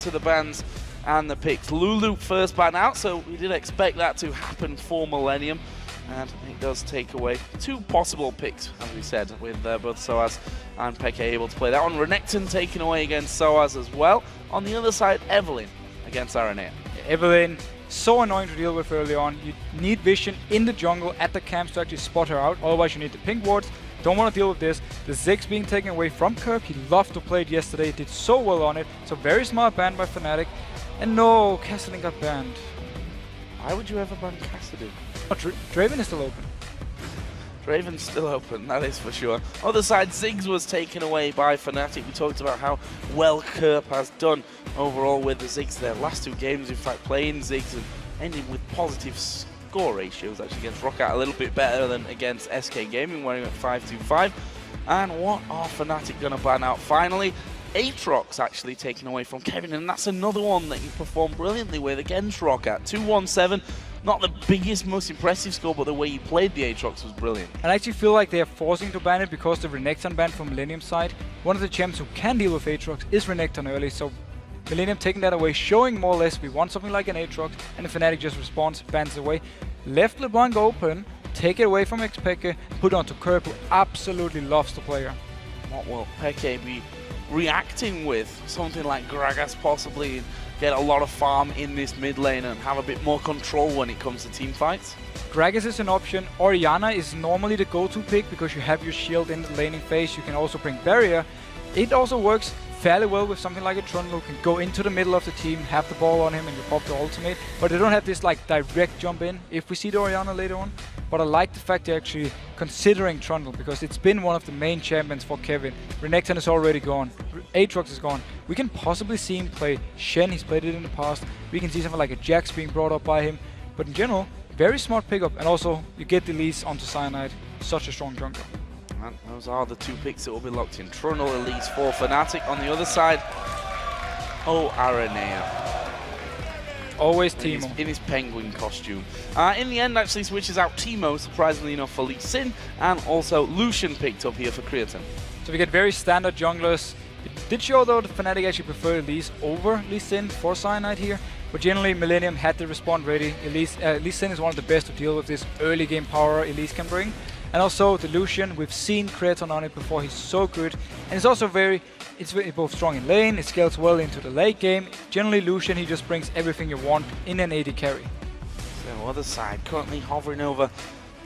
to the bans and the picks. Lulu first ban out, so we did expect that to happen for Millenium. And it does take away 2 possible picks, as we said, with both sOAZ and xPeke able to play that one. Renekton taken away against sOAZ as well. On the other side, Evelynn against Araneae. Evelynn, so annoying to deal with early on. You need vision in the jungle at the camps to actually spot her out. Otherwise, you need the pink wards. Don't want to deal with this. The Ziggs being taken away from Kerp. He loved to play it yesterday. Did so well on it. So very smart ban by Fnatic. And no, Caitlyn got banned. Why would you ever ban Caitlyn? Oh, Draven is still open. Draven's still open, that is for sure. Other side, Ziggs was taken away by Fnatic. We talked about how well Kerp has done overall with the Ziggs. Their last 2 games, in fact, playing Ziggs and ending with positive score ratios. Actually against Roccat a little bit better than against SK Gaming, where he went 5-2-5. And what are Fnatic going to ban out finally? Aatrox actually taken away from Kevin, and that's another one that he performed brilliantly with against Roccat. 2-1-7. Not the biggest, most impressive score, but the way he played the Aatrox was brilliant. And I actually feel like they are forcing to ban it because the Renekton ban from Millenium side. One of the champs who can deal with Aatrox is Renekton early, so Millenium taking that away, showing more or less we want something like an Aatrox, and the Fnatic just responds, bans away. Left LeBlanc open, take it away from xPeke, put it onto Kerp, who absolutely loves to play her. What will xPeke be reacting with? Something like Gragas possibly, get a lot of farm in this mid lane and have a bit more control when it comes to team fights? Gragas is an option. Orianna is normally the go-to pick because you have your shield in the laning phase. You can also bring barrier. It also works fairly well with something like a Trundle, who can go into the middle of the team, have the ball on him and you pop the ultimate. But they don't have this like direct jump in if we see the Orianna later on. But I like the fact they're actually considering Trundle because it's been one of the main champions for Kevin. Renekton is already gone. Aatrox is gone. We can possibly see him play Shen. He's played it in the past. We can see something like a Jax being brought up by him. But in general, very smart pickup. And also, you get the Elise onto Cyanide. Such a strong jungler. And those are the 2 picks that will be locked in. Trundle, Elise for Fnatic. On the other side, Araneae. Always Teemo. In his penguin costume. In the end, actually switches out Teemo, surprisingly enough, for Lucian, and also Lucian picked up here for Creaton. So we get very standard junglers. It did show though that Fnatic actually prefer Elise over Lucian for Cyanide here, but generally Millenium had the respawn ready. Lucian is one of the best to deal with this early game power Elise can bring. And also the Lucian, we've seen Creaton on it before, he's so good. And it's also it's both strong in lane, it scales well into the late game. Generally Lucian, he just brings everything you want in an AD carry. So other side, currently hovering over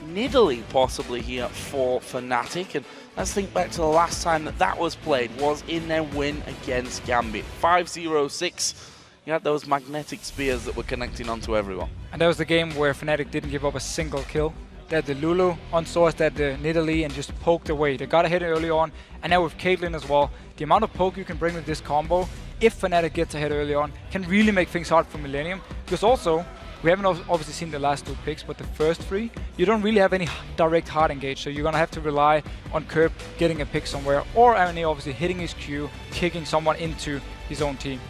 Nidalee possibly here for Fnatic. And let's think back to the last time that was played, was in their win against Gambit. 5-0-6. You had those magnetic spears that were connecting onto everyone. And that was the game where Fnatic didn't give up a single kill. They had the Lulu on sOAZ, they had the Nidalee, and just poked away. They got ahead early on, and now with Caitlyn as well. The amount of poke you can bring with this combo, if Fnatic gets ahead early on, can really make things hard for Millenium. Because also, we haven't obviously seen the last 2 picks, but the first 3, you don't really have any direct hard engage, so you're going to have to rely on Kerp getting a pick somewhere, or Araneae obviously hitting his Q, kicking someone into his own team.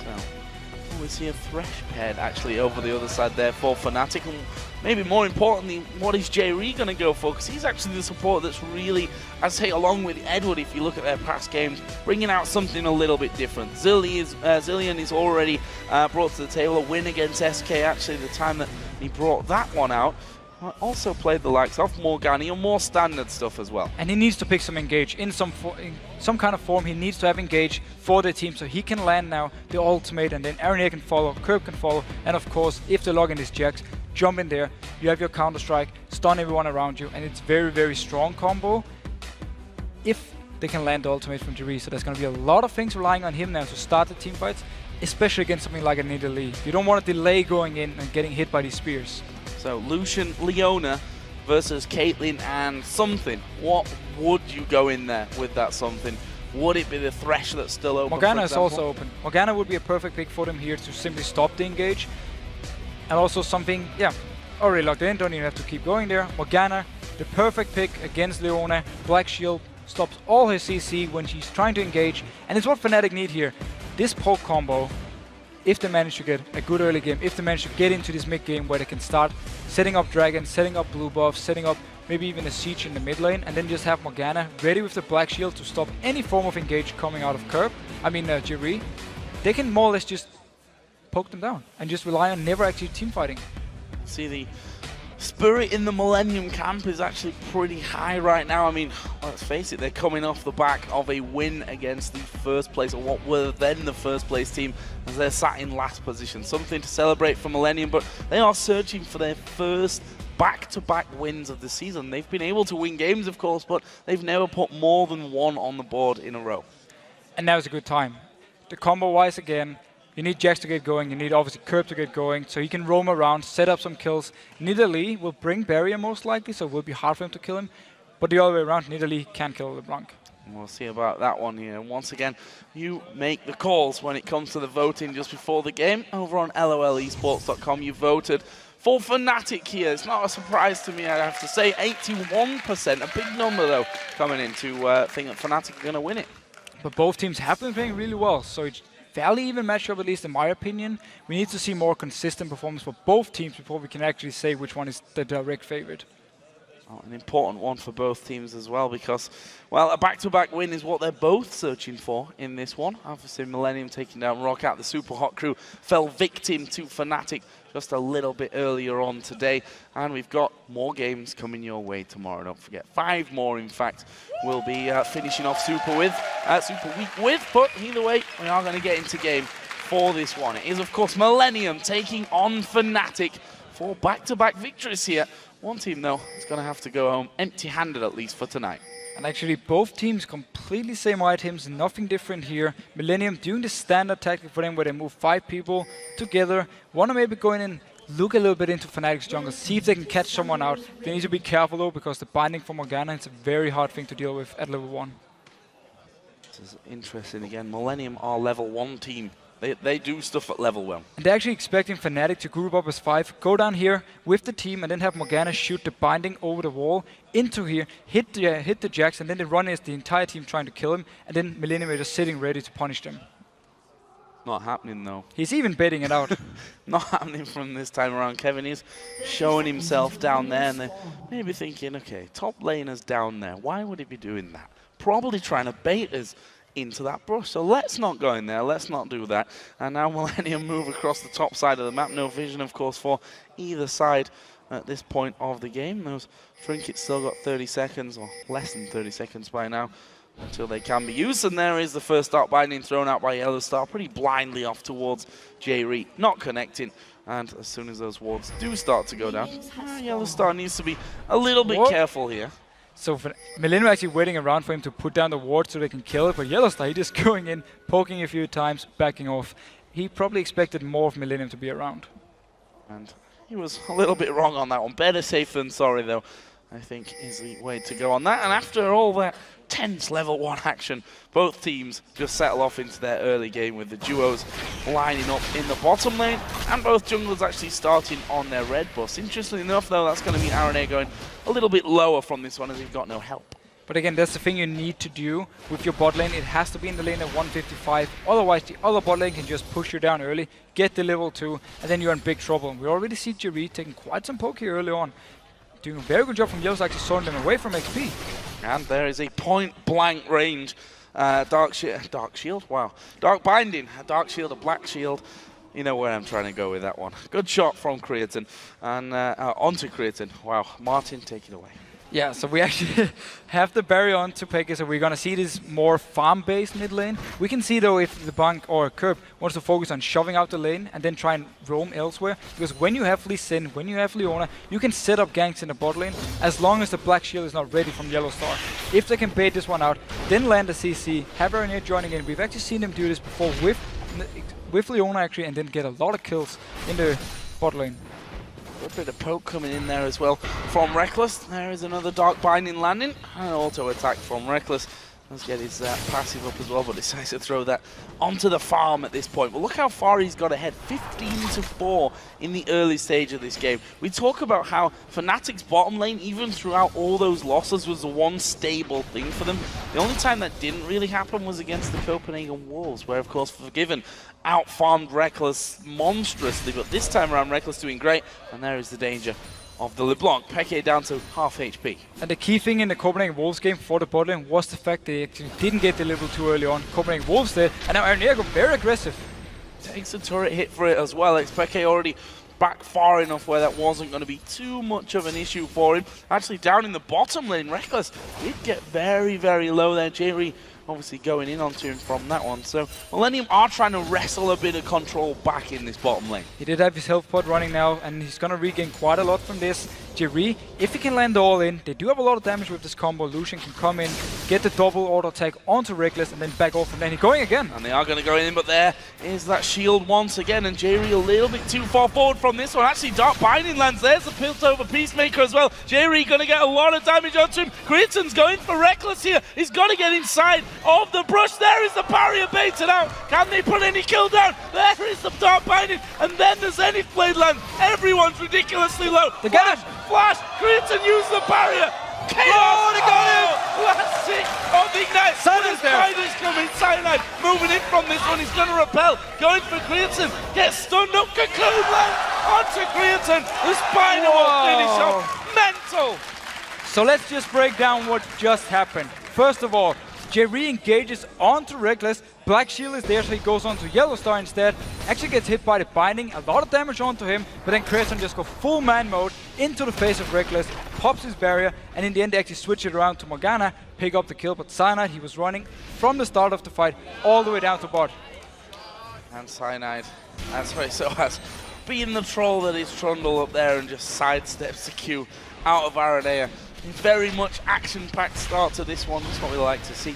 So, we see a Thresh paired actually over the other side there for Fnatic. And maybe more importantly, what is Jree going to go for? Because he's actually the support that's really, I'd say, along with Edward, if you look at their past games, bringing out something a little bit different. Zillion is already brought to the table. A win against SK, actually, the time that he brought that one out. Also played the likes of Morgana, or more standard stuff as well. And he needs to pick some engage in some kind of form. He needs to have engage for the team so he can land now the ultimate, and then Araneae can follow, Kerp can follow, and of course, if the login is Jax, jump in there, you have your counter strike, stun everyone around you, and it's very, very strong combo if they can land the ultimate from Jree. So there's going to be a lot of things relying on him now to start the team fights, especially against something like a Nidalee. You don't want to delay going in and getting hit by these spears. So Lucian, Leona versus Caitlyn and something. What would you go in there with that something? Would it be the Thresh that's still open? Morgana is also open. Morgana would be a perfect pick for them here to simply stop the engage. And also something, yeah, already locked in, don't even have to keep going there. Morgana, the perfect pick against Leona. Black Shield stops all her CC when she's trying to engage. And it's what Fnatic need here. This poke combo, if they manage to get a good early game, if they manage to get into this mid game where they can start setting up dragons, setting up blue buffs, setting up maybe even a siege in the mid lane, and then just have Morgana ready with the Black Shield to stop any form of engage coming out of Kerp, Jree, they can more or less just poke them down and just rely on never actually team fighting. See, the spirit in the Millenium camp is actually pretty high right now. I mean, let's face it, they're coming off the back of a win against the first place, or what were then the first place team, as they're sat in last position. Something to celebrate for Millenium, but they are searching for their first back-to-back wins of the season. They've been able to win games, of course, but they've never put more than one on the board in a row. And now's a good time. The combo-wise again, you need Jax to get going, you need obviously Kerp to get going, so he can roam around, set up some kills. Nidalee will bring barrier most likely, so it will be hard for him to kill him. But the other way around, Nidalee can kill LeBlanc. We'll see about that one here. Once again, you make the calls when it comes to the voting just before the game. Over on LOLesports.com, you voted for Fnatic here. It's not a surprise to me, I have to say. 81%, a big number though, coming in to think that Fnatic are going to win it. But both teams have been playing really well, so it's fairly even matchup, at least in my opinion. We need to see more consistent performance for both teams before we can actually say which one is the direct favorite. Oh, an important one for both teams as well, because, well, a back-to-back win is what they're both searching for in this one. Obviously, Millenium taking down Rockout. The Super Hot crew fell victim to Fnatic just a little bit earlier on today. And we've got more games coming your way tomorrow. Don't forget, 5 more, in fact, we'll be finishing off Super Week with. But either way, we are going to get into game for this one. It is, of course, Millenium taking on Fnatic for back-to-back victories here. One team, though, is going to have to go home empty-handed, at least for tonight. And actually, both teams completely same items, nothing different here. Millenium doing the standard tactic for them, where they move 5 people together. Want to maybe go in and look a little bit into Fnatic's jungle, see if they can catch someone out. They need to be careful, though, because the binding from Morgana is a very hard thing to deal with at level 1. This is interesting again. Millenium are level 1 team. They do stuff at level 1. And they're actually expecting Fnatic to group up as 5, go down here with the team, and then have Morgana shoot the binding over the wall into here, hit the Jax, and then they run as the entire team trying to kill him, and then Millenium are just sitting ready to punish them. Not happening, though. He's even baiting it out. Not happening from this time around. Kevin is showing himself down there, and they're maybe thinking, okay, top laner's down there. Why would he be doing that? Probably trying to bait us into that brush. So let's not go in there. Let's not do that. And now Millenium move across the top side of the map. No vision, of course, for either side at this point of the game. Those trinkets still got 30 seconds, or less than 30 seconds by now, until they can be used. And there is the first Dark Binding thrown out by YellOwStaR, pretty blindly off towards Jree, not connecting. And as soon as those wards do start to go down, YellOwStaR needs to be a little bit careful here. So Millenium actually waiting around for him to put down the ward so they can kill it, but YellOwStaR, he just going in, poking a few times, backing off. He probably expected more of Millenium to be around. And he was a little bit wrong on that one. Better safe than sorry, though, I think is the way to go on that. And after all that tense level 1 action, both teams just settle off into their early game with the duos lining up in the bottom lane, and both junglers actually starting on their red buffs. Interestingly enough, though, that's going to mean Araneae going a little bit lower from this one, as he's got no help. But again, that's the thing you need to do with your bot lane. It has to be in the lane at 155. Otherwise, the other bot lane can just push you down early, get the level 2, and then you're in big trouble. And we already see Jree taking quite some poke here early on. Doing a very good job from YellOwStaR, actually throwing them away from XP. And there is a point-blank range. Dark Shield, wow. Dark Binding, a Dark Shield, a Black Shield. You know where I'm trying to go with that one. Good shot from Creaton, and onto Creaton. Wow, Martin, take it away. Yeah, so we actually have the barrier on to XPeke, so we're going to see this more farm-based mid lane. We can see, though, if LeBlanc or Kerp wants to focus on shoving out the lane and then try and roam elsewhere. Because when you have Lee Sin, when you have Leona, you can set up ganks in the bot lane as long as the Black Shield is not ready from YellOwStaR. If they can bait this one out, then land the CC, have Araneae joining in. We've actually seen them do this before with Leona, actually, and then get a lot of kills in the bot lane. A bit of poke coming in there as well from Rekkles. There is another Dark Binding landing. An auto attack from Rekkles. Let's get his passive up as well, but decides to throw that onto the farm at this point. But look how far he's got ahead, 15-4 in the early stage of this game. We talk about how Fnatic's bottom lane, even throughout all those losses, was the one stable thing for them. The only time that didn't really happen was against the Copenhagen Wolves, where, of course, Forgiven out-farmed Rekkles monstrously. But this time around, Rekkles doing great, and there is the danger of the LeBlanc. Peke down to half HP. And the key thing in the Copenhagen Wolves game for the bot lane was the fact they actually didn't get the level 2 early on. Copenhagen Wolves did, and now Araneae go very aggressive. Takes a turret hit for it as well. xPeke already back far enough where that wasn't going to be too much of an issue for him. Actually, down in the bottom lane, Rekkles did get very, very low there. Jree obviously going in onto him from that one. So Millenium are trying to wrestle a bit of control back in this bottom lane. He did have his health pod running now, and he's going to regain quite a lot from this. Jree, if he can land all in, they do have a lot of damage with this combo. Lucian can come in, get the double auto attack onto Rekkles, and then back off, and then he's going again. And they are going to go in, but there is that shield once again, and Jree a little bit too far forward from this one. Actually, Dark Binding lands. There's the Piltover Peacemaker as well. Jree going to get a lot of damage onto him. Creaton's going for Rekkles here. He's got to get inside of the brush. There is the barrier baited out. Can they put any kill down? There is the Dark Binding, and then the Zenith Blade land. Everyone's ridiculously low. They got him. Flash! Creaton used the barrier! Chaos! Oh, they got him! Last tick of Ignite! Cyanide's there! Spider's coming, Cyanide moving in from this one, he's going to repel, going for Creaton, gets stunned up, Cocoon lands onto Creaton, the Spider will finish off, mental! So let's just break down what just happened. First of all, Jree engages onto Rekkles, Black Shield is there, so he goes on to YellOwStaR instead, actually gets hit by the binding, a lot of damage onto him, but then Creaton just goes full man mode into the face of Rekkles, pops his barrier, and in the end they actually switch it around to Morgana, pick up the kill, but Cyanide, he was running from the start of the fight all the way down to bot. And Cyanide, that's right, sOAZ, being the troll that is Trundle up there and just sidesteps the Q out of Araneae. Very much action-packed start to this one. That's what we like to see.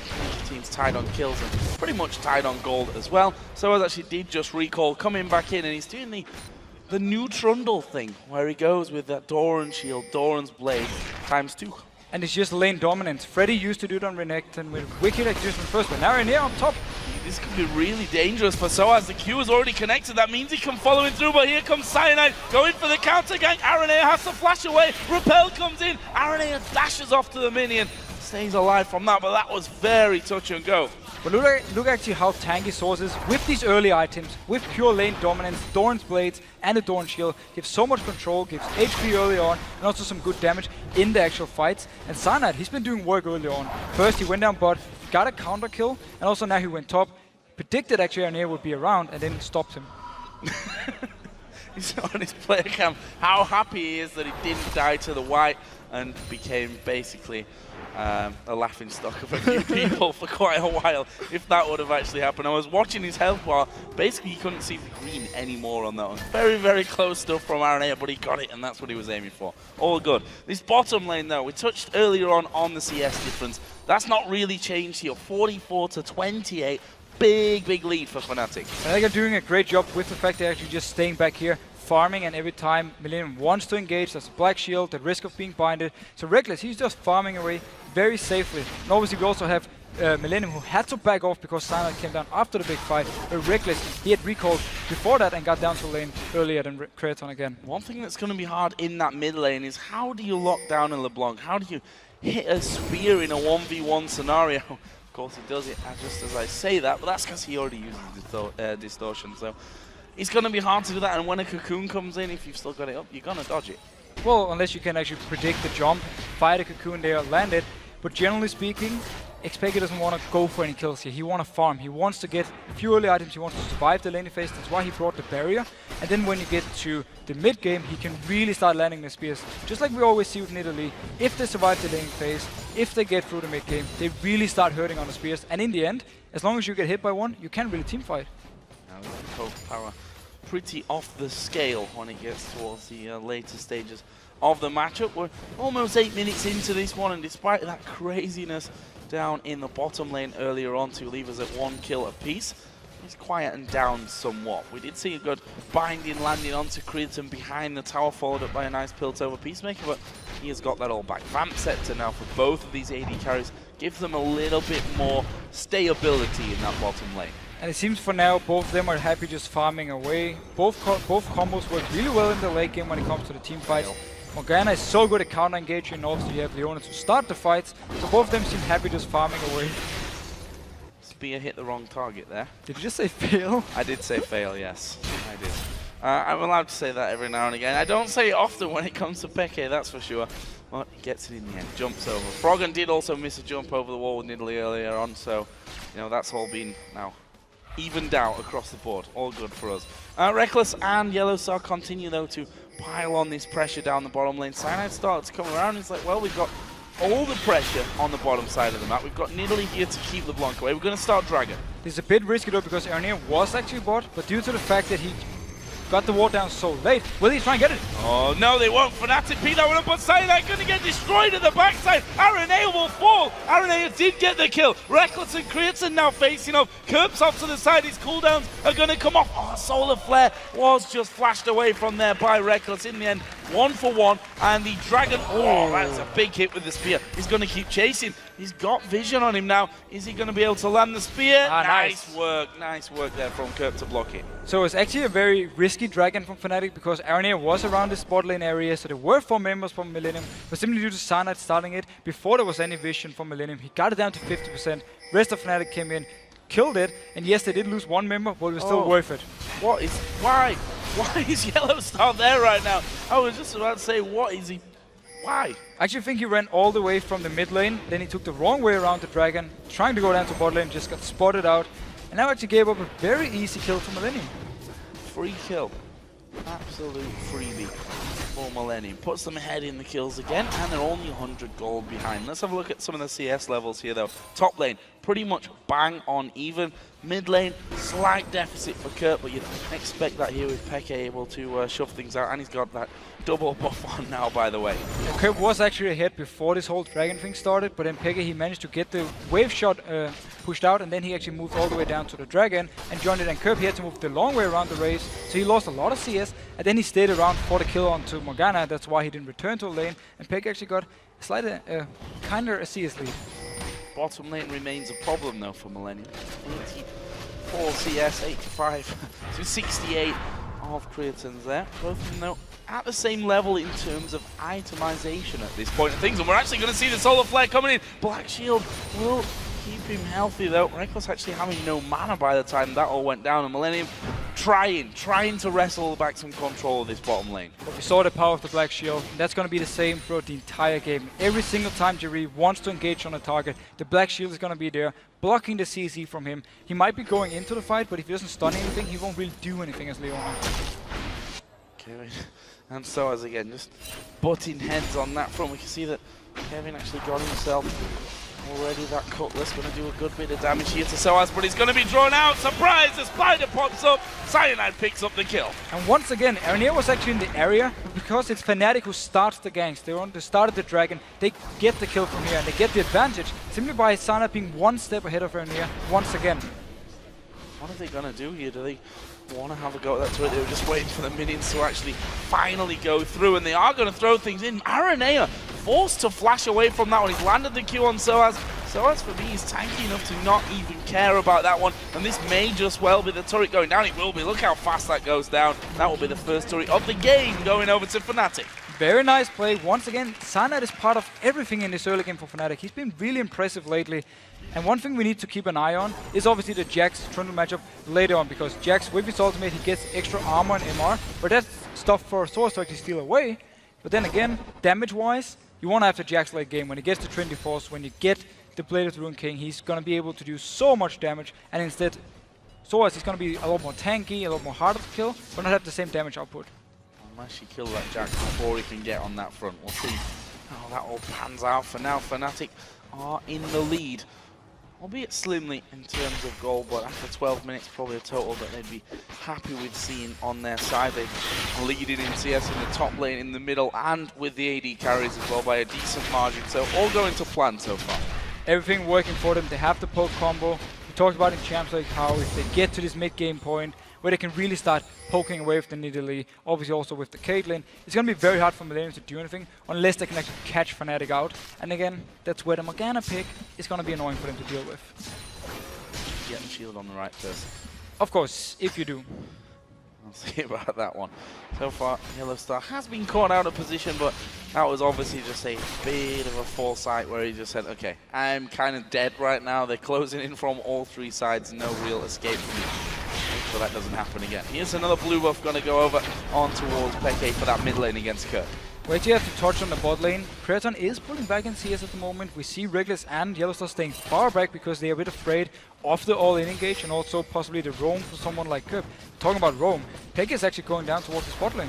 Teams tied on kills and pretty much tied on gold as well. sOAZ actually did just recall coming back in, and he's doing the new Trundle thing where he goes with that Doran shield, Doran's blade ×2. And it's just lane dominance. Freddy used to do it on Renekton with wicked execution first, but now Araneae on top. This could be really dangerous for sOAZ. The Q is already connected. That means he can follow him through, but here comes Cyanide going for the counter gank. Araneae has to flash away. Repel comes in. Araneae dashes off to the minion. Stays alive from that, but that was very touch and go. But look actually how tanky sOAZ is with these early items, with pure lane dominance, Doran's blades, and the Doran shield. Gives so much control, gives HP early on, and also some good damage in the actual fights. And Cyanide, he's been doing work early on. First he went down bot, got a counter kill, and also now he went top. Predicted actually Araneae would be around, and then stopped him. He's on his player cam how happy he is that he didn't die to the white and became basically a laughing stock of a few people for quite a while, if that would have actually happened. I was watching his health bar, basically he couldn't see the green anymore on that one. Very, very close stuff from Araneae, but he got it, and that's what he was aiming for. All good. This bottom lane though, we touched earlier on the CS difference. That's not really changed here, 44 to 28. Big lead for Fnatic. I think they're doing a great job with the fact they're actually just staying back here, farming, and every time Millenium wants to engage, there's a Black Shield, the risk of being binded. So Rekkles, he's just farming away very safely. And obviously we also have Millenium, who had to back off because Cyanide came down after the big fight. But Rekkles, he had recalled before that and got down to lane earlier than Creaton again. One thing that's going to be hard in that mid lane is how do you lock down a LeBlanc? How do you hit a spear in a 1v1 scenario? Of course he does it just as I say that, but that's because he already uses distortion, so it's going to be hard to do that. And when a cocoon comes in, if you've still got it up, you're going to dodge it. Well, unless you can actually predict the jump, fire the cocoon there, land it. But generally speaking, xPeke doesn't want to go for any kills here. He wants to farm. He wants to get a few early items. He wants to survive the laning phase. That's why he brought the barrier. And then when you get to the mid game, he can really start landing the spears. Just like we always see with Nidalee. If they survive the laning phase, if they get through the mid game, they really start hurting on the spears. And in the end, as long as you get hit by one, you can really team fight. Now the cold power pretty off the scale when it gets towards the later stages of the matchup. We're almost 8 minutes into this one, and despite that craziness down in the bottom lane earlier on to leave us at 1 kill apiece, it's quietened down somewhat. We did see a good binding landing onto Creaton behind the tower, followed up by a nice Piltover Peacemaker, but he has got that all back. Vamp Scepter now for both of these AD carries gives them a little bit more stayability in that bottom lane. And it seems for now both of them are happy just farming away. Both combos work really well in the late game when it comes to the team fights. Morgana is so good at counter engaging, and obviously you have Leona to start the fights, so both of them seem happy just farming away. Spear hit the wrong target there. Did you just say fail? I did say fail, yes. I did. I'm allowed to say that every now and again. I don't say it often when it comes to Peke, that's for sure. But he gets it in the end, jumps over. Froggen did also miss a jump over the wall with Nidalee earlier on, so you know that's all been now evened out across the board. All good for us. Rekkles and YellOwStaR continue, though, to pile on this pressure down the bottom lane. Cyanide starts to come around. It's like, well, we've got all the pressure on the bottom side of the map. We've got Nidalee here to keep LeBlanc away. We're going to start Dragon. This is a bit risky though because Araneae was actually bot, but due to the fact that he got the ward down so late, will he try and get it? Oh no, they won't. Fnatic beat that one up, but Cyanide going to get destroyed at the backside. Araneae will fall. Araneae did get the kill. Rekkles and Creaton now facing off. Kerp's off to the side. His cooldowns are going to come off. Oh, Solar Flare was just flashed away from there by Rekkles. In the end, 1 for 1, and the Dragon, oh, that's a big hit with the spear. He's going to keep chasing. He's got vision on him now. Is he going to be able to land the spear? Nice work there from Kerp to block it. So it's actually a very risky Dragon from Fnatic because Araneae was around this bot lane area, so there were 4 members from Millenium, but simply due to Cyanide starting it before there was any vision from Millenium, he got it down to 50%. Rest of Fnatic came in, killed it, and yes, they did lose 1 member, but it was still worth it. Why is YellOwStaR there right now? I was just about to say, what is he? Why? I actually think he ran all the way from the mid lane, then he took the wrong way around the Dragon, trying to go down to bot lane, just got spotted out, and now actually gave up a very easy kill to Millenium. Free kill. Absolute freebie for Millennium. Puts them ahead in the kills again, and they're only 100 gold behind. Let's have a look at some of the CS levels here, though. Top lane, pretty much bang on even. Mid lane, slight deficit for Kerp, but you'd expect that here with xPeke able to shove things out, and he's got that double buff on now, by the way. Kerp was actually ahead before this whole Dragon thing started, but then xPeke, he managed to get the wave shot pushed out, and then he actually moved all the way down to the Dragon and joined it, and Kerp had to move the long way around the race, so he lost a lot of CS, and then he stayed around for the kill onto Morgana. That's why he didn't return to the lane, and xPeke actually got a slight, kinder a CS lead. Bottom lane remains a problem, though, for Millennium. 84 CS, 85 to 68 of Creatons there. Both of them, though, at the same level in terms of itemization at this point of things, and we're actually going to see the Solar Flare coming in. Black Shield will keep him healthy, though. Rekkles actually having no mana by the time that all went down, and Millennium trying to wrestle back some control of this bottom lane. But we saw the power of the Black Shield, and that's going to be the same throughout the entire game. Every single time Jree wants to engage on a target, the Black Shield is going to be there, blocking the CC from him. He might be going into the fight, but if he doesn't stun anything, he won't really do anything as Leona. Kevin and sOAZ again, just butting heads on that front. We can see that Kevin actually got himself already that cutlass, going to do a good bit of damage here to sOAZ, but he's going to be drawn out. Surprise, the spider pops up, Cyanide picks up the kill. And once again, Araneae was actually in the area, but because it's Fnatic who starts the ganks, they started the Dragon, they get the kill from here, and they get the advantage simply by Cyanide being 1 step ahead of Araneae once again. What are they going to do here? Do they want to have a go at that turret? They were just waiting for the minions to actually finally go through, and they are going to throw things in. Araneae forced to flash away from that one. He's landed the Q on sOAZ. sOAZ, for me, is tanky enough to not even care about that one, and this may just well be the turret going down. It will be. Look how fast that goes down. That will be the first turret of the game going over to Fnatic. Very nice play. Once again, Cyanide is part of everything in this early game for Fnatic. He's been really impressive lately. And one thing we need to keep an eye on is obviously the Jax Trundle matchup later on, because Jax, with his ultimate, he gets extra armor and MR, but that's stuff for sOAZ to actually steal away. But then again, damage-wise, you want to have the Jax late game. When he gets to Trinity Force, when you get the Blade of the Ruined King, he's going to be able to do so much damage, and instead, sOAZ is going to be a lot more tanky, a lot more harder to kill, but not have the same damage output. Unless you kill that Jax before he can get on that front. We'll see how that all pans out. For now, Fnatic are in the lead, albeit slimly in terms of goal, but after 12 minutes, probably a total that they'd be happy with seeing on their side. They're leading in CS in the top lane, in the middle, and with the AD carries as well by a decent margin. So all going to plan so far. Everything working for them. They have the poke combo. We talked about in Champs League how if they get to this mid-game point where they can really start poking away with the Nidalee, obviously also with the Caitlyn, it's going to be very hard for Millenium to do anything unless they can actually catch Fnatic out. And again, that's where the Morgana pick is going to be annoying for them to deal with. Get the shield on the right person. Of course, if you do. I'll see about that one. So far, YellOwStaR has been caught out of position, but that was obviously just a bit of a foresight where he just said, okay, I'm kind of dead right now. They're closing in from all 3 sides. No real escape for me. So that doesn't happen again. Here's another blue buff going to go over on towards xPeke for that mid lane against Kerp. We actually have to touch on the bot lane. Creaton is pulling back in CS at the moment. We see Rekkles and YellOwStaR staying far back because they are a bit afraid of the all-in engage and also possibly the roam for someone like Kerp. Talking about roam, xPeke is actually going down towards the spot lane.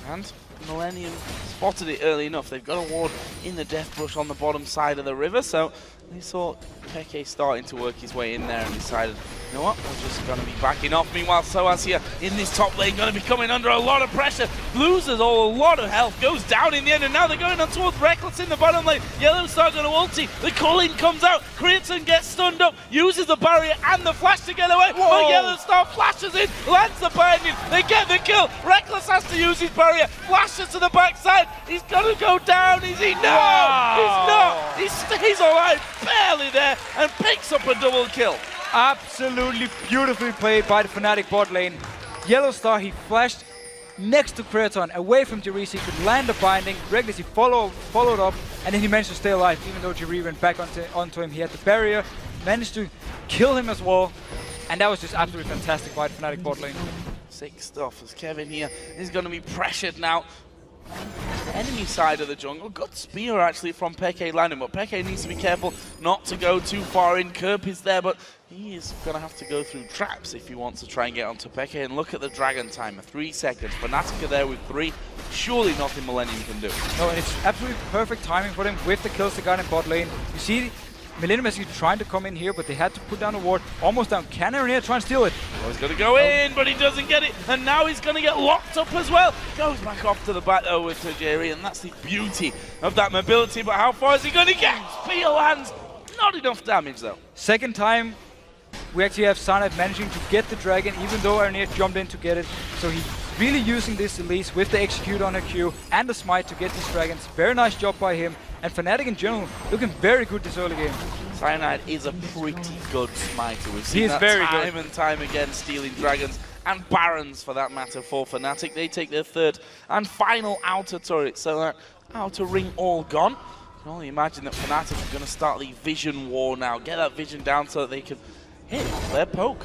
And Millenium spotted it early enough. They've got a ward in the death brush on the bottom side of the river, so they saw xPeke starting to work his way in there and decided, you know what, we're just going to be backing off. Meanwhile, sOAZ here in this top lane going to be coming under a lot of pressure. Loses a lot of health, goes down in the end, and now they're going on towards Rekkles in the bottom lane. YellOwStaR going to ulti. The call-in comes out. Creaton gets stunned up, uses the barrier and the flash to get away. But YellOwStaR flashes in, lands the binding. They get the kill. Rekkles has to use his barrier, flashes to the backside. He's going to go down. Is he? No! He's not. He stays alive, barely there, and picks up a double kill. Absolutely beautifully played by the Fnatic bot lane. YellOwStaR, he flashed next to Creaton, away from Jree, so he could land the binding. Rekkles, he followed up, and then he managed to stay alive, even though Jree went back onto him. He had the barrier, managed to kill him as well, and that was just absolutely fantastic by the Fnatic bot lane. Sick stuff as Kevin here is going to be pressured now. Enemy side of the jungle. Good spear actually from xPeke landing, but xPeke needs to be careful not to go too far in. Kerp is there, but he is going to have to go through traps if he wants to try and get onto xPeke. And look at the dragon timer, 3 seconds. Fnatic are there with 3. Surely nothing Millenium can do. No, and it's absolutely perfect timing for them with the kills they got in bot lane. You see Millenium is trying to come in here, but they had to put down a ward. Almost down. Can Araneae try and steal it? Well, he's going to go in, but he doesn't get it. And now he's going to get locked up as well. Goes back off to the back though with Jree, and that's the beauty of that mobility. But how far is he going to get? Spear lands. Not enough damage though. Second time, we actually have Cyanide managing to get the dragon, even though Araneae jumped in to get it. So he's really using this Elise with the execute on her Q and the smite to get these dragons. Very nice job by him. And Fnatic in general looking very good this early game. Cyanide is a pretty good smiter. We've seen that time and time again, stealing dragons and barons for that matter for Fnatic. They take their third and final outer turret, so that outer ring all gone. You can only imagine that Fnatic are going to start the vision war now. Get that vision down so that they can hit their poke.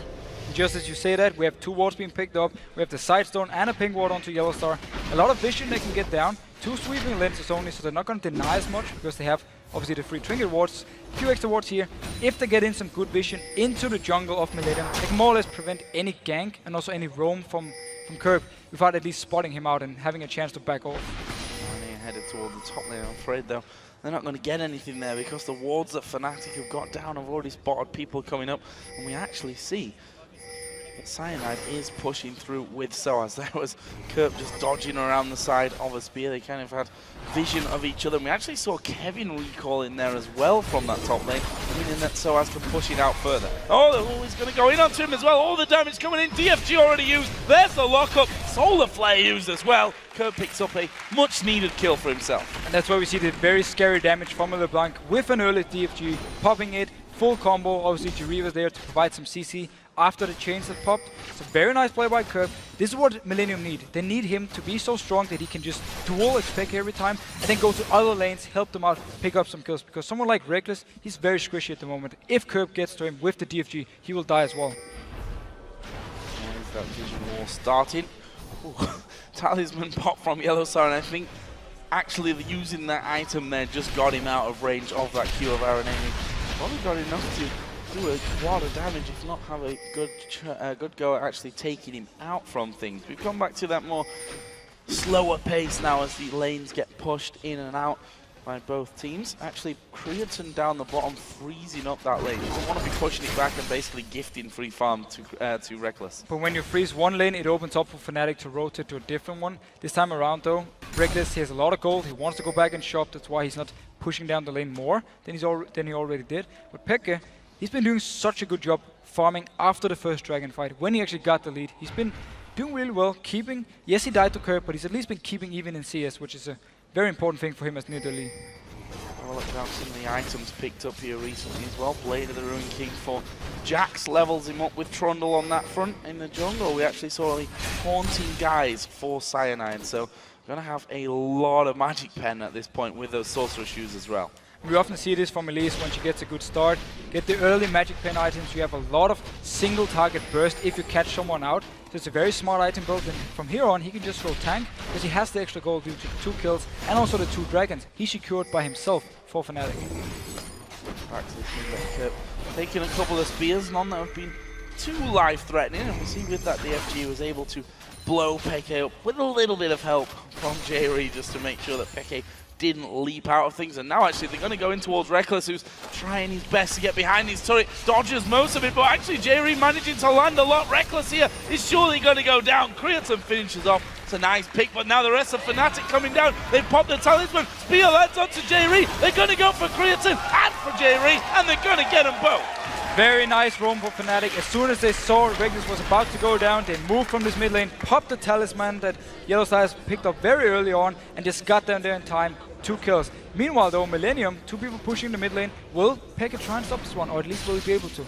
Just as you say that, we have 2 wards being picked up. We have the Sidestone and a pink ward onto YellOwStaR. A lot of vision they can get down. 2 sweeping lenses only, so they're not going to deny as much because they have obviously the 3 trinket wards. A few extra wards here. If they get in some good vision into the jungle of Millenium, they can more or less prevent any gank and also any roam from Kerp without at least spotting him out and having a chance to back off. They're headed toward the top lane. I'm afraid though they're not going to get anything there because the wards that Fnatic have got down have already spotted people coming up, and we actually see that Cyanide is pushing through with sOAZ. There was Kerp just dodging around the side of a spear. They kind of had vision of each other. And we actually saw Kevin recall in there as well from that top lane, meaning that sOAZ can push it out further. Oh, he's going to go in onto him as well. All the damage coming in. DFG already used. There's the lockup. Solar Flare used as well. Kerp picks up a much needed kill for himself. And that's why we see the very scary damage from LeBlanc with an early DFG, popping it, full combo. Obviously Jree was there to provide some CC after the chains had popped. It's a very nice play by Kerp. This is what Millenium need. They need him to be so strong that he can just dual xPeke every time and then go to other lanes, help them out, pick up some kills. Because someone like Rekkles, he's very squishy at the moment. If Kerp gets to him with the DFG, he will die as well. There's that vision war starting. Ooh, talisman pop from YellOwStaR, and I think actually using that item there just got him out of range of that Q of Araneae. Probably got enough to do a lot of damage, if not have a good go at actually taking him out from things. We've come back to that more slower pace now as the lanes get pushed in and out by both teams. Actually, Creaton down the bottom, freezing up that lane. He doesn't want to be pushing it back and basically gifting free farm to Rekkles. But when you freeze one lane, it opens up for Fnatic to rotate to a different one. This time around though, Rekkles, he has a lot of gold. He wants to go back and shop. That's why he's not pushing down the lane more than he already did. But xPeke, he's been doing such a good job farming after the first dragon fight. When he actually got the lead, he's been doing really well, keeping. Yes, he died to Kerp, but he's at least been keeping even in CS, which is a very important thing for him as Nidalee. I'll look down some of the items picked up here recently as well. Blade of the Ruined King for Jax levels him up with Trundle on that front. In the jungle, we actually saw the Haunting Guys for Cyanide, so we're going to have a lot of magic pen at this point with those sorcerer shoes as well. We often see this from Elise when she gets a good start. get the early magic pen items. You have a lot of single target burst if you catch someone out. So it's a very smart item build, and from here on he can just go tank because he has the extra gold due to 2 kills and also the 2 dragons he secured by himself for Fnatic. Taking a couple of spears, none that have been too life-threatening, and we see with that the FG was able to blow Peke up with a little bit of help from Jree just to make sure that Peke didn't leap out of things. And now actually they're going to go in towards Rekkles, who's trying his best to get behind his turret, dodges most of it, but actually Jree managing to land a lot. Rekkles here is surely going to go down. Creaton finishes off. It's a nice pick, but now the rest of Fnatic coming down. They pop the talisman, spear lands onto Jree. They're going to go for Creaton and for Jree, and they're going to get them both. Very nice roam for Fnatic. As soon as they saw Rekkles was about to go down, they moved from this mid lane, popped the talisman that YellOwStaR has picked up very early on, and just got down there in time. 2 kills. Meanwhile though, Millenium, 2 people pushing the mid lane. Will Peke try and stop this one, or at least will he be able to?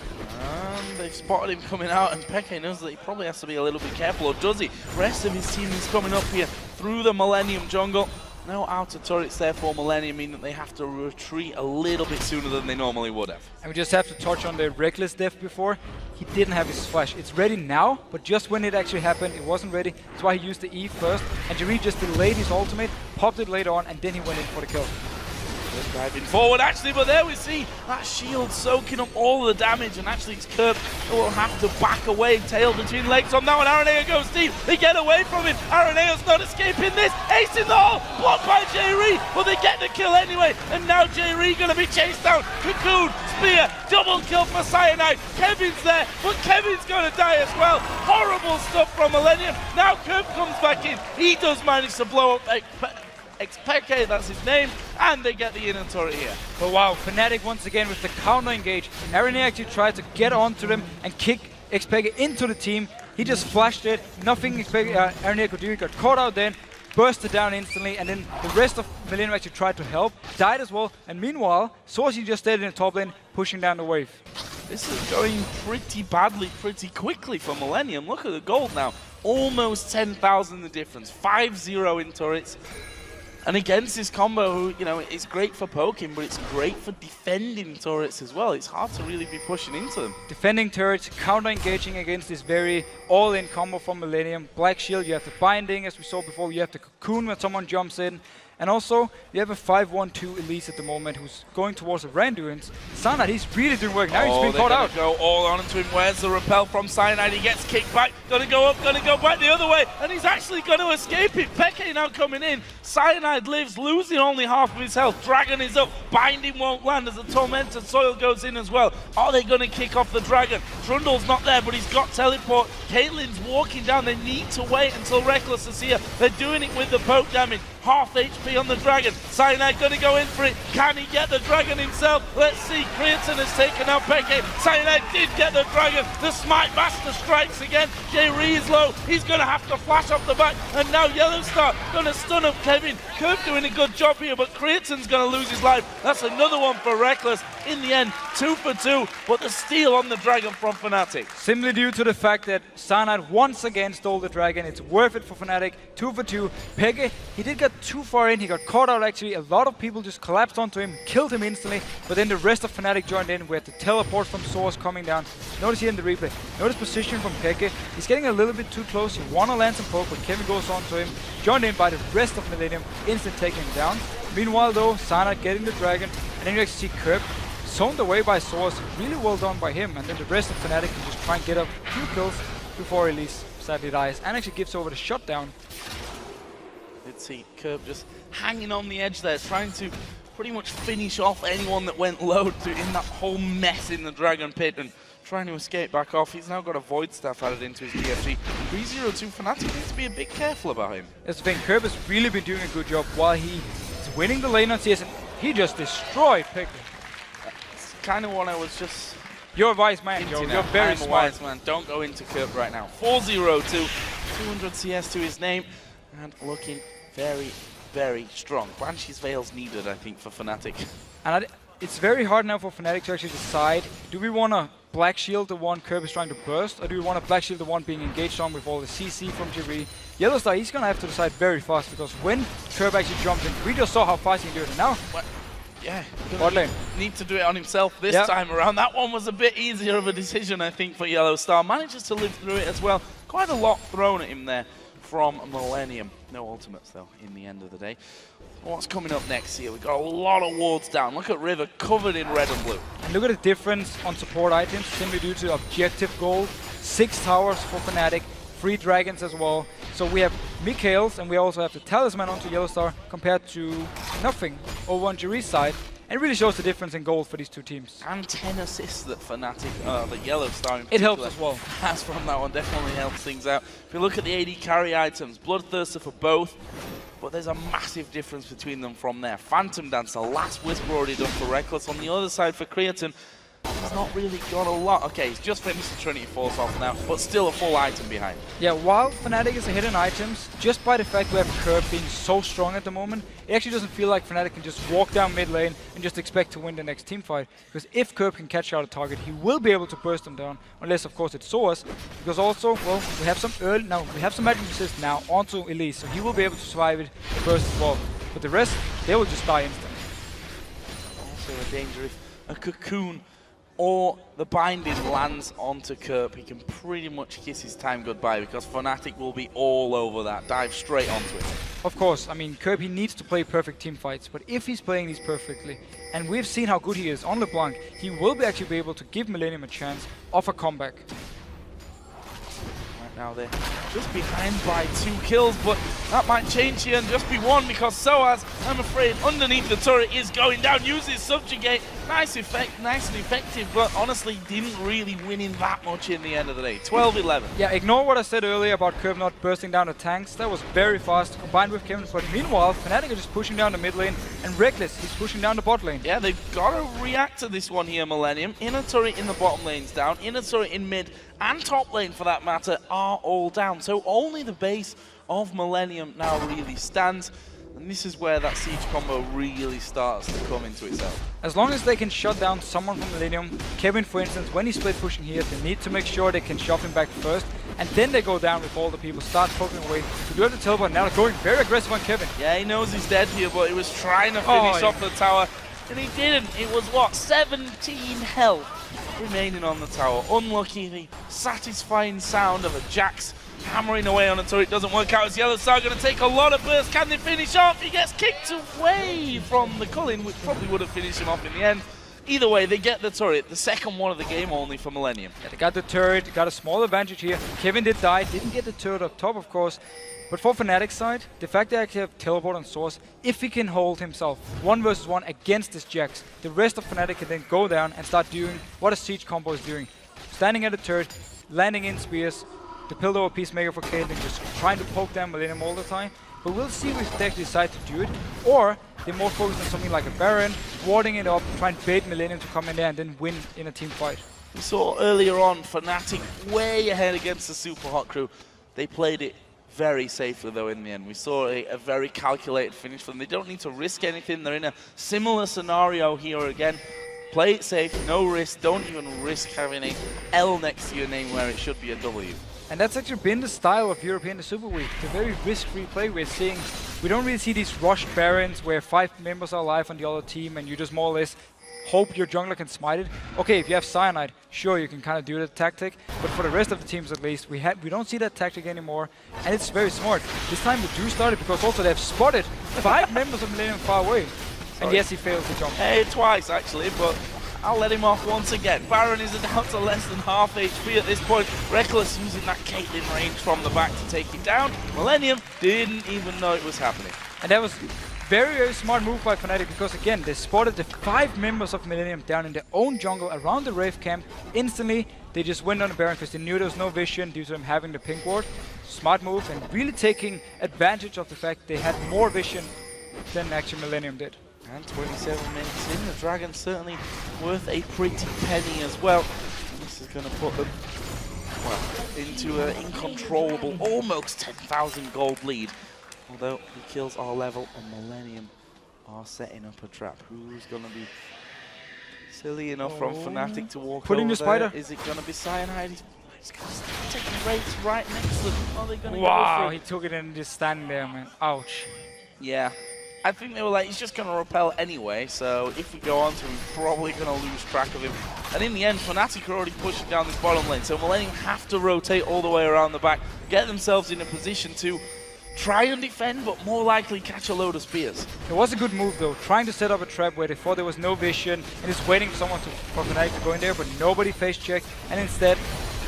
They've spotted him coming out, and Peke knows that he probably has to be a little bit careful, or does he? Rest of his team is coming up here through the Millenium jungle. No outer turrets there for Millenium, meaning that they have to retreat a little bit sooner than they normally would have. And we just have to touch on the Rekkles death before. He didn't have his flash. It's ready now, but just when it actually happened, it wasn't ready. That's why he used the E first, and Jree just delayed his ultimate, popped it later on, and then he went in for the kill. Just driving forward actually, but there we see that shield soaking up all the damage, and actually it's Kerp who will have to back away, tail between legs on that one. Araneae goes deep, they get away from him. Aranea's not escaping this, ace in the hole, blocked by Jree, but they get the kill anyway, and now Jree gonna be chased down. Cocoon, spear, double kill for Cyanide. Kevin's there, but Kevin's gonna die as well. Horrible stuff from Millenium. Now Kerp comes back in, he does manage to blow up xPeke, that's his name, and they get the inner turret here. But wow, Fnatic once again with the counter engage. Araneae actually tried to get onto them and kick xPeke into the team. He just flashed it, nothing Araneae could do. He got caught out then, bursted down instantly, and then the rest of Millenium actually tried to help, died as well, and meanwhile, sOAZ just stayed in the top lane, pushing down the wave. This is going pretty badly, pretty quickly for Millenium. Look at the gold now, almost 10,000 the difference, 5-0 in turrets. And against this combo, who, you know, it's great for poking, but it's great for defending turrets as well. It's hard to really be pushing into them. Defending turrets, counter-engaging against this very all-in combo from Millenium. Black Shield, you have the binding, as we saw before, you have the cocoon when someone jumps in. And also, you have a 5-1-2 Elise at the moment who's going towards the Randuins. Cyanide, he's really doing work. Now he's being caught out. Go all onto him. Where's the repel from Cyanide? He gets kicked back. Gonna go up, gonna go back the other way. And he's actually gonna escape it. Peke now coming in. Cyanide lives, losing only half of his health. Dragon is up. Binding won't land as the Tormented Soil goes in as well. Are they gonna kick off the Dragon? Trundle's not there, but he's got teleport. Caitlyn's walking down. They need to wait until Rekkles is here. They're doing it with the poke damage. Half HP on the Dragon. Cyanide gonna go in for it. Can he get the Dragon himself? Let's see. Creaton has taken out Peke. Cyanide did get the Dragon. The Smite Master strikes again. Jree is low. He's gonna have to flash off the back. And now YellOwStaR gonna stun up Kevin. Kerp doing a good job here, but Creaton's gonna lose his life. That's another one for Rekkles. In the end, 2 for 2, but the steal on the Dragon from Fnatic. Simply due to the fact that Cyanide once again stole the Dragon. It's worth it for Fnatic. 2 for 2. Peke, he did get too far in. He got caught out actually. A lot of people just collapsed onto him, killed him instantly, but then the rest of Fnatic joined in. We had the teleport from sOAZ coming down. Notice here in the replay. Notice position from Peke. He's getting a little bit too close. He wanna land some poke, but Kevin goes onto him. Joined in by the rest of Millenium, instant taking him down. Meanwhile though, Cyanide getting the Dragon, and then you actually see Kerp zoned away by sOAZ. Really well done by him, and then the rest of Fnatic can just try and get up 2 kills before Elise sadly dies, and actually gives over the shutdown. Let's see, Kerp just hanging on the edge there, trying to pretty much finish off anyone that went low in that whole mess in the Dragon Pit, and trying to escape back off. He's now got a Void Staff added into his DFG. 3-0-2 Fnatic needs to be a bit careful about him. That's the thing, Kerp has really been doing a good job while he is winning the lane on CS, and he just destroyed Peke. That's kind of what I was just... You're a wise man, Joe. You're very smart. I'm a wise man. Don't go into Kerp right now. 4-0-2. 200 CS to his name, and looking very, very strong. Banshee's Veil's needed, I think, for Fnatic. And it's very hard now for Fnatic to actually decide, do we want to Black Shield the one Kerp is trying to burst, or do we want to Black Shield the one being engaged on with all the CC from Jree? YellOwStaR, he's going to have to decide very fast, because when Kerp actually jumps in, we just saw how fast he can do it. And now, Yeah, Bot lane. need to do it on himself this time around. That one was a bit easier of a decision, I think, for YellOwStaR. Manages to live through it as well. Quite a lot thrown at him there from Millenium. No ultimates, though, in the end of the day. What's coming up next here? We've got a lot of wards down. Look at River covered in red and blue. And look at the difference on support items, simply due to objective gold. 6 towers for Fnatic, 3 dragons as well. So we have Mikhail's, and we also have the Talisman onto YellOwStaR compared to nothing over on Jree's side. And it really shows the difference in gold for these two teams. And 10 assists that Fnatic, that YellOwStaR in particular, it helps as well. Has from that one, definitely helps things out. If you look at the AD carry items, Bloodthirster for both, but there's a massive difference between them from there. Phantom Dance, the last Whisper already done for Rekkles. On the other side for Creaton, he's not really got a lot. Okay, he's just finished the Trinity Force off now, but still a full item behind. Yeah, while Fnatic is a hidden items, just by the fact we have Kerp being so strong at the moment, it actually doesn't feel like Fnatic can just walk down mid lane and just expect to win the next team fight. Because if Kerp can catch out a target, he will be able to burst them down, unless of course it's sOAZ. Because also, well, we have some magic resist now onto Elise, so he will be able to survive it first as well. But the rest, they will just die instantly. Also a danger if a cocoon or the binding lands onto Kerp, he can pretty much kiss his time goodbye, because Fnatic will be all over that, dive straight onto it. Of course, I mean, Kerp, he needs to play perfect team fights, but if he's playing these perfectly, and we've seen how good he is on LeBlanc, he will actually be able to give Millenium a chance of a comeback. Right now they're just behind by 2 kills, but that might change here and just be 1, because sOAZ, I'm afraid, underneath the turret is going down, uses Subjugate. Nice effect, nice and effective, but honestly didn't really win in that much in the end of the day. 12-11. Yeah, ignore what I said earlier about Kerp not bursting down the tanks. That was very fast, combined with Kevin. But meanwhile, Fnatic are just pushing down the mid lane, and Rekkles, he's pushing down the bot lane. Yeah, they've got to react to this one here, Millenium. Inner turret in the bottom lane's down, inner turret in mid, and top lane for that matter, are all down. So only the base of Millenium now really stands. And this is where that siege combo really starts to come into itself. As long as they can shut down someone from Millenium, Kevin for instance, when he's split pushing here, they need to make sure they can shove him back first, and then they go down with all the people, start poking away. So do have to teleport now, they're going very aggressive on Kevin. Yeah, he knows he's dead here, but he was trying to finish off the tower, and he didn't. It was, what, 17 health remaining on the tower. Unlucky, the satisfying sound of a Jax hammering away on a turret doesn't work out, as YellOwStaR going to take a lot of burst. Can they finish off? He gets kicked away from the Cullen, which probably would have finished him off in the end. Either way, they get the turret, the second one of the game only for Millenium. Yeah, they got the turret, got a small advantage here. Kevin did die, didn't get the turret up top, of course. But for Fnatic's side, the fact they actually have teleport on sOAZ, if he can hold himself 1 versus 1 against this Jax, the rest of Fnatic can then go down and start doing what a siege combo is doing. Standing at the turret, landing in spears, the Pillar of Peacemaker for Caitlyn, just trying to poke down Millenium all the time. But we'll see if they actually decide to do it, or they're more focused on something like a Baron, warding it up, trying to bait Millenium to come in there and then win in a team fight. We saw earlier on Fnatic way ahead against the Super Hot crew. They played it very safely though in the end. We saw a very calculated finish for them. They don't need to risk anything. They're in a similar scenario here again. Play it safe, no risk, don't even risk having a L next to your name where it should be a W. And that's actually been the style of European the Super Week. The very risk-free play we're seeing. We don't really see these rushed Barons where 5 members are alive on the other team and you just more or less hope your jungler can smite it. Okay, if you have Cyanide, sure you can kind of do that tactic, but for the rest of the teams at least, we don't see that tactic anymore, and it's very smart. This time they do start it because also they've spotted 5 members of Millenium far away. Sorry. And yes, he fails to jump. Hey, twice actually, but I'll let him off once again. Baron is down to less than half HP at this point. Rekkles using that Caitlyn range from the back to take him down. Millenium didn't even know it was happening. And that was very, very smart move by Fnatic, because again, they spotted the 5 members of Millenium down in their own jungle around the Wraith camp. Instantly, they just went on the Baron because they knew there was no vision due to them having the pink ward. Smart move, and really taking advantage of the fact they had more vision than actually Millenium did. And 27 minutes in, the Dragon's certainly worth a pretty penny as well. And this is going to put them, well, into an incontrollable, almost 10,000 gold lead. Although the kills are level and Millenium are setting up a trap. Who's going to be silly enough from Fnatic to walk putting over the spider? There? Is it going to be Cyanide? He's going to start taking rates right next to them. Are they going to wow, go for it? he took it and just standing there, man. Ouch. Yeah. I think they were like, he's just going to repel anyway, so if we go on to him, we're probably going to lose track of him. And in the end, Fnatic are already pushing down this bottom lane, so Millenium have to rotate all the way around the back, get themselves in a position to try and defend, but more likely catch a load of spears. It was a good move though, trying to set up a trap where they thought there was no vision, and just waiting for someone for Fnatic to go in there, but nobody face checked, and instead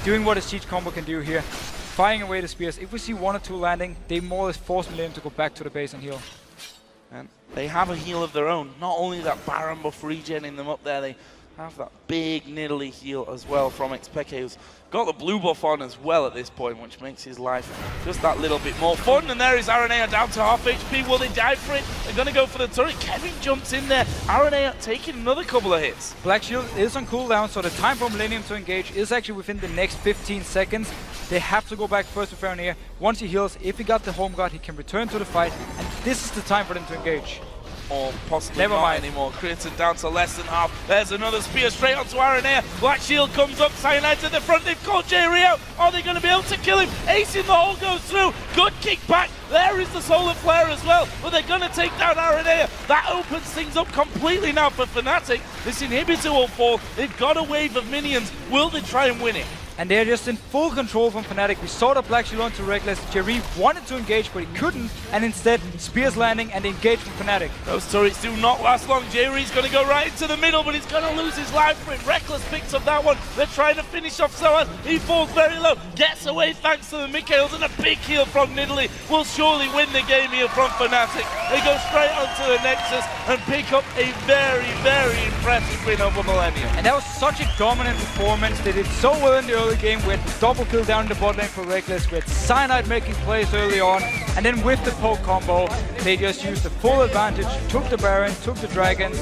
doing what a siege combo can do here, firing away the spears. If we see 1 or 2 landing, they more or less force Millenium to go back to the base and heal. And they have a heal of their own. Not only that Baron buff regenning them up there, they have that big Nidalee heal as well from xPeke, who's got the blue buff on as well at this point, which makes his life just that little bit more fun. And there is Araneae down to half HP. Will they die for it? They're going to go for the turret. Kevin jumps in there. Araneae taking another couple of hits. Black Shield is on cooldown, so the time for Millenium to engage is actually within the next 15 seconds. They have to go back first with Araneae. Once he heals, if he got the home guard, he can return to the fight, and this is the time for them to engage. Or possibly not anymore. Creaton down to less than half. There's another spear straight onto Araneae. Black Shield comes up. Cyanide to the front. They've called Jree out. Are they going to be able to kill him? Ace in the hole goes through. Good kick back. There is the Solar Flare as well. But they're going to take down Araneae. That opens things up completely now for Fnatic. This inhibitor will fall. They've got a wave of minions. Will they try and win it? And they're just in full control from Fnatic. We saw the Black Shield onto Rekkles. Jree wanted to engage, but he couldn't. And instead, spears landing and engage from Fnatic. Those turrets do not last long. Jree's going to go right into the middle, but he's going to lose his life for it. Rekkles picks up that one. They're trying to finish off sOAZ. He falls very low. Gets away thanks to the Mikhails, and a big heal from Nidalee will surely win the game here from Fnatic. They go straight onto the Nexus and pick up a very, very impressive win over Millenium. And that was such a dominant performance. They did so well in the early game. We had the double kill down in the bot lane for Rekkles. We had Cyanide making plays early on. And then with the poke combo, they just used the full advantage, took the Baron, took the dragons.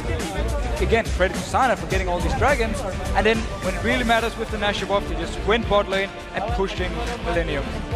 Again, credit to Cyanide for getting all these dragons. And then when it really matters with the Nashor buff, they just went bot lane and pushed in Millenium.